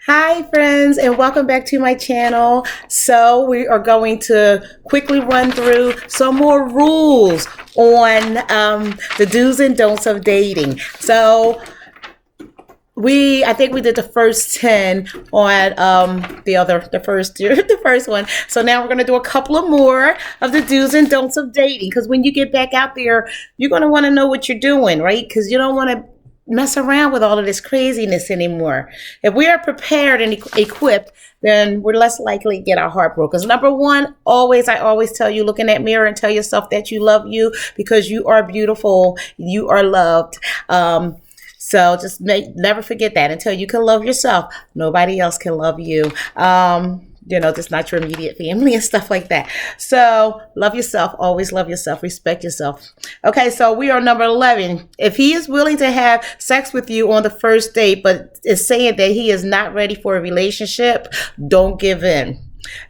Hi friends, and welcome back to my channel. So we are going to quickly run through some more rules on the do's and don'ts of dating. So I think we did the first 10 on the first one. So now we're going to do a couple of more of the do's and don'ts of dating, because when you get back out there, you're going to want to know what you're doing, right? Because you don't want to mess around with all of this craziness anymore. If we are prepared and equipped, then we're less likely to get our heart broken. Because number one, I always tell you, look in that mirror and tell yourself that you love you, because you are beautiful, you are loved. So just never forget that. Until you can love yourself, nobody else can love you. Just not your immediate family and stuff like that. So love yourself, always love yourself, respect yourself. Okay, so we are number 11. If he is willing to have sex with you on the first date, but is saying that he is not ready for a relationship, don't give in.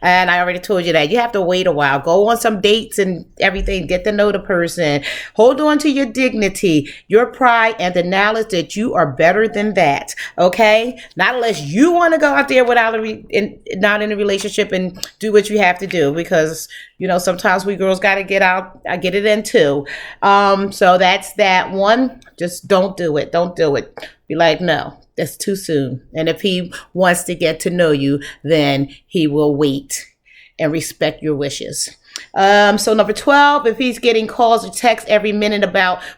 And I already told you that you have to wait a while, go on some dates and everything, get to know the person, hold on to your dignity, your pride, and the knowledge that you are better than that. Okay, not unless you want to go out there without not in a relationship and do what you have to do, because sometimes we girls got to get out, I get it in too. So that's that one. Just don't do it. Be like, no, that's too soon. And if he wants to get to know you, then he will wait and respect your wishes. So number 12, if he's getting calls or texts every minute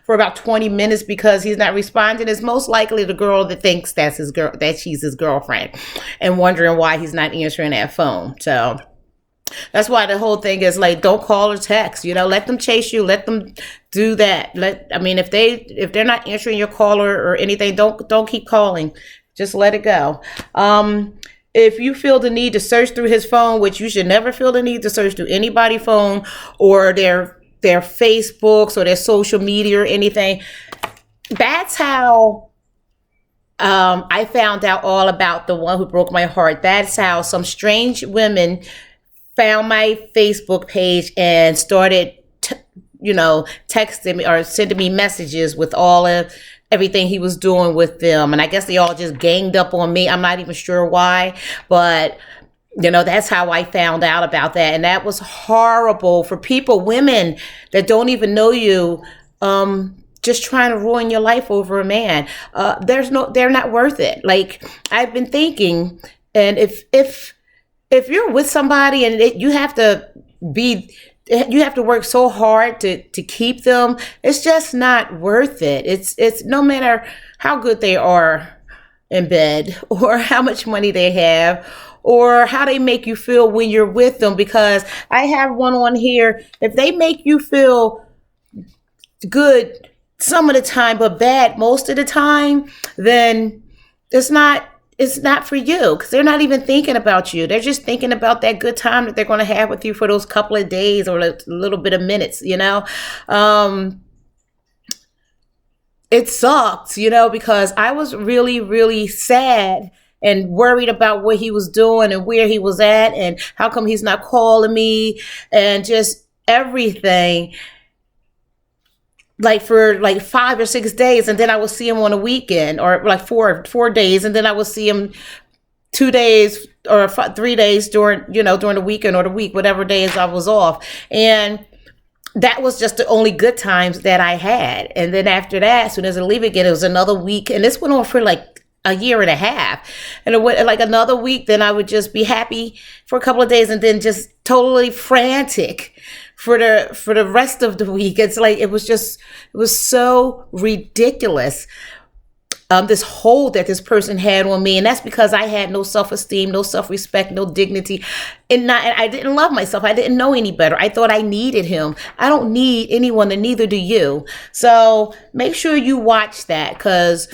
for about 20 minutes because he's not responding, it's most likely the girl that thinks that she's his girlfriend and wondering why he's not answering that phone. So that's why the whole thing is like, don't call or text, let them chase you, let them do that. If they're not answering your call or anything, don't keep calling. Just let it go. If you feel the need to search through his phone, which you should never feel the need to search through anybody's phone or their Facebooks or their social media or anything, that's how I found out all about the one who broke my heart. That's how some strange women found my Facebook page and started, texting me or sending me messages with all of everything he was doing with them. And I guess they all just ganged up on me. I'm not even sure why, but that's how I found out about that. And that was horrible for women that don't even know you, just trying to ruin your life over a man. They're not worth it. Like, I've been thinking, and if you're with somebody and you have to work so hard to keep them, it's just not worth it. It's no matter how good they are in bed or how much money they have or how they make you feel when you're with them, because I have one on here. If they make you feel good some of the time but bad most of the time, then it's not for you, because they're not even thinking about you. They're just thinking about that good time that they're going to have with you for those couple of days or a little bit of minutes, It sucks, because I was really, really sad and worried about what he was doing and where he was at and how come he's not calling me and just everything. Like for 5 or 6 days, and then I would see him on a weekend, or like four days, and then I would see him 2 days or 3 days during the weekend or the week, whatever days I was off. And that was just the only good times that I had. And then after that, as soon as I leave again, it was another week, and this went on for like a year and a half, and it went like another week. Then I would just be happy for a couple of days, and then just totally frantic for the rest of the week. It's like it was so ridiculous, this hold that this person had on me. And that's because I had no self-esteem, no self-respect, no dignity, and I didn't love myself. I didn't know any better. I thought I needed him. I don't need anyone, and neither do you. So make sure you watch that, because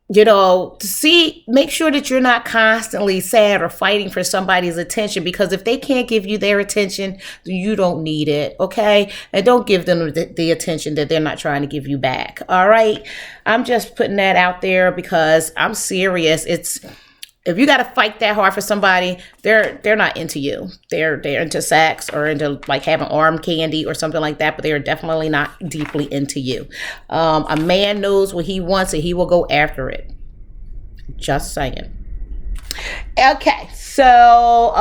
make sure that you're not constantly sad or fighting for somebody's attention, because if they can't give you their attention, you don't need it. Okay. And don't give them the attention that they're not trying to give you back. All right. I'm just putting that out there because I'm serious. If you got to fight that hard for somebody, they're not into you. They're into sex or into like having arm candy or something like that, but they're definitely not deeply into you. A man knows what he wants and he will go after it. Just saying. Okay, so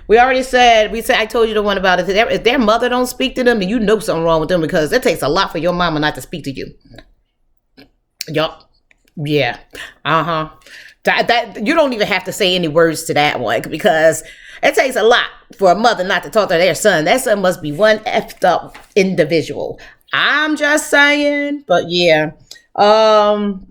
we already said I told you the one about it. If their mother don't speak to them, then you know something wrong with them because it takes a lot for your mama not to speak to you. Yup. Yeah. Uh-huh. That you don't even have to say any words to that one because it takes a lot for a mother not to talk to their son. That son must be one effed up individual. I'm just saying, but yeah. Um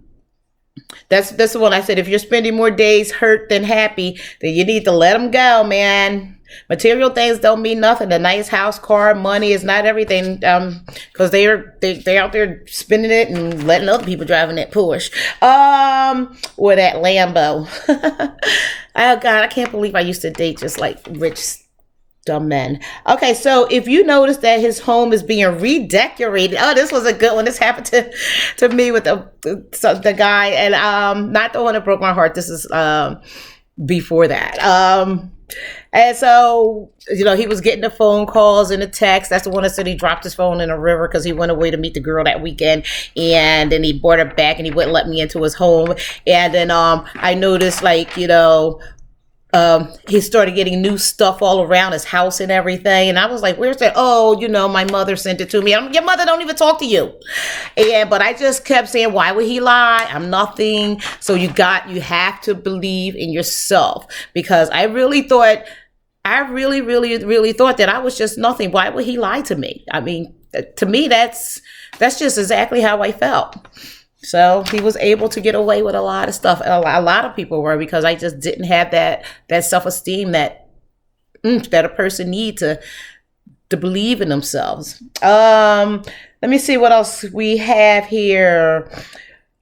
that's the one I said. If you're spending more days hurt than happy, then you need to let them go, man. Material things don't mean nothing. A nice house, car, money is not everything. Because they're out there spending it and letting other people driving that Porsche, or that Lambo. Oh God, I can't believe I used to date just like rich dumb men. Okay, so if you notice that his home is being redecorated, oh, this was a good one. This happened to me with the guy, and not the one that broke my heart. This is before that. And so, he was getting the phone calls and the texts. That's the one that said he dropped his phone in a river because he went away to meet the girl that weekend. And then he brought her back and he wouldn't let me into his home. And then I noticed, he started getting new stuff all around his house and everything. And I was like, where's that? Oh, my mother sent it to me. Your mother don't even talk to you. But I just kept saying, why would he lie? I'm nothing. So you have to believe in yourself, because I really, really, really thought that I was just nothing. Why would he lie to me? I mean, to me, that's just exactly how I felt. So he was able to get away with a lot of stuff. A lot of people were, because I just didn't have that self-esteem that a person need to believe in themselves. Let me see what else we have here.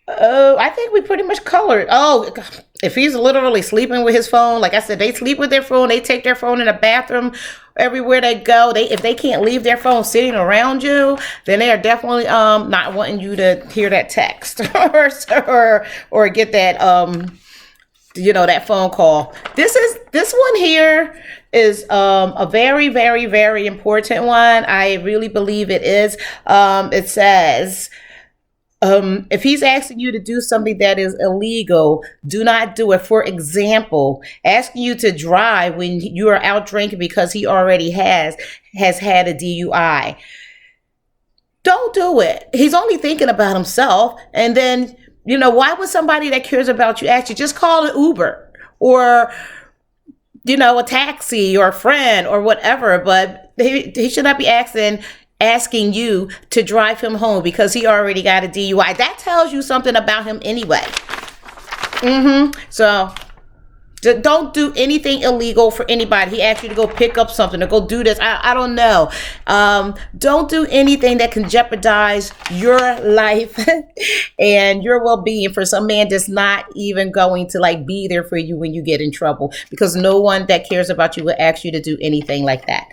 I think we pretty much colored. Oh, if he's literally sleeping with his phone, like I said, they sleep with their phone. They take their phone in the bathroom everywhere they go. If they can't leave their phone sitting around you, then they are definitely not wanting you to hear that text or get that that phone call. This one here is a very, very, very important one. I really believe it is. It says, if he's asking you to do something that is illegal, do not do it. For example, asking you to drive when you are out drinking because he already has had a DUI. Don't do it. He's only thinking about himself. And then, why would somebody that cares about you actually just call an Uber or, a taxi or a friend or whatever? But he should not be asking you to drive him home because he already got a DUI. That tells you something about him anyway. So don't do anything illegal for anybody. He asked you to go pick up something or go do this. I don't know. Don't do anything that can jeopardize your life and your well-being for some man that's not even going to be there for you when you get in trouble, because no one that cares about you will ask you to do anything like that.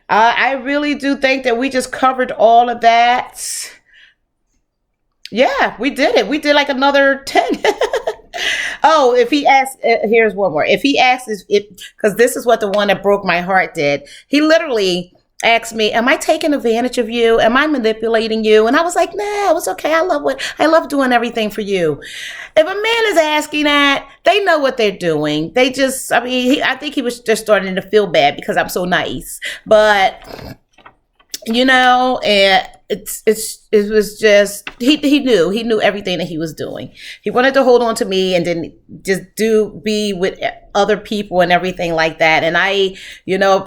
I really do think that we just covered all of that. Yeah, we did it. We did like another 10. Oh, if he asks, here's one more. If he asks, because this is what the one that broke my heart did. He literally asked me, am I taking advantage of you? Am I manipulating you? And I was like, no, it's okay. I love doing everything for you. If a man is asking that, they know what they're doing. They just, I think he was just starting to feel bad because I'm so nice. But, and it was just, he knew everything that he was doing. He wanted to hold on to me and then just be with other people and everything like that. And I,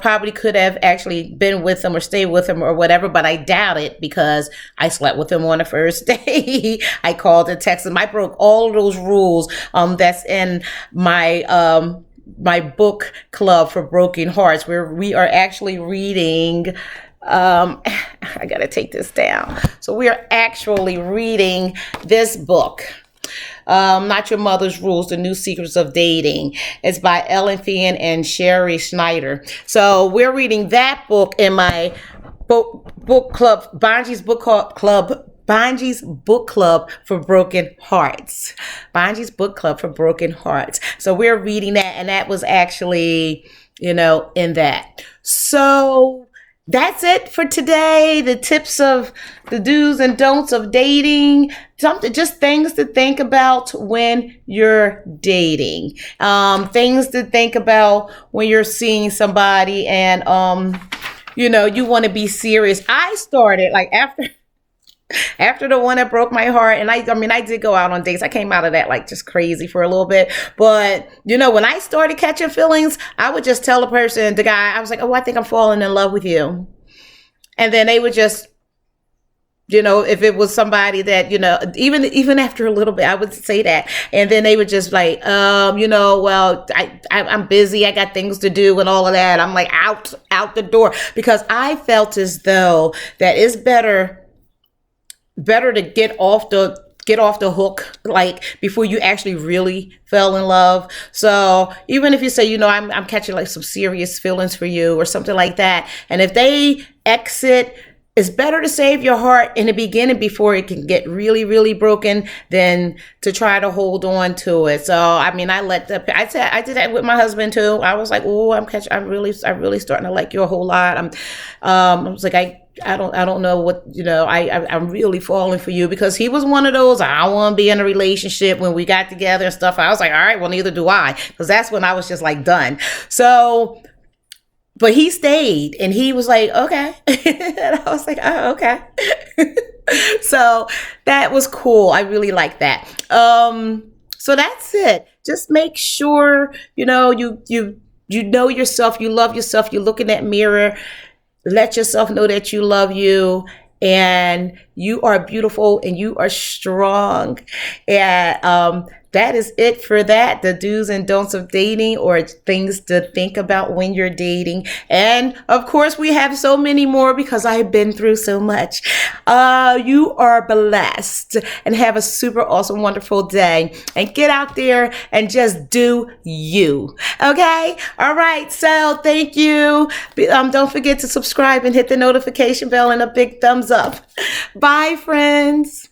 probably could have actually been with him or stayed with him or whatever, but I doubt it because I slept with him on the first day. I called and texted him. I broke all of those rules that's in my my book club for broken hearts, where we are actually reading I gotta take this down. So we are actually reading this book, Not Your Mother's Rules, The New Secrets of Dating. It's by Ellen Finn and Sherry Schneider. So we're reading that book in my book club, Bonji's book club. Bonji's book club for broken hearts. Bonji's book club for broken hearts. So we're reading that, and that was actually, in that. So that's it for today. The tips of the do's and don'ts of dating. Something, just things to think about when you're dating. Things to think about when you're seeing somebody, and you want to be serious. I started like after the one that broke my heart, and I mean, I did go out on dates. I came out of that like just crazy for a little bit, but when I started catching feelings, I would just tell the guy, I was like, oh, I think I'm falling in love with you, and then they would just, if it was somebody that, even after a little bit, I would say that, and then they would just like, well, I'm busy, I got things to do, and all of that. I'm like out the door, because I felt as though that it's better to get off the hook, like before you actually really fell in love. So even if you say, I'm catching like some serious feelings for you or something like that, and if they exit, it's better to save your heart in the beginning before it can get really, really broken than to try to hold on to it. So I mean, I did that with my husband too. I was like, oh, I'm really starting to like you a whole lot. I was like, I don't know what, I'm really falling for you, because he was one of those, I don't want to be in a relationship when we got together and stuff. I was like, all right, well, neither do I, because that's when I was just like done. So, but he stayed, and he was like, okay. And I was like, oh, okay. So that was cool. I really like that. So that's it. Just make sure, you know yourself, you love yourself, you look in that mirror, let yourself know that you love you, and you are beautiful, and you are strong. And that is it for that. The do's and don'ts of dating, or things to think about when you're dating. And of course, we have so many more, because I've been through so much. You are blessed, and have a super awesome, wonderful day. And get out there and just do you. Okay? All right. So thank you. Don't forget to subscribe and hit the notification bell, and a big thumbs up. Bye, friends.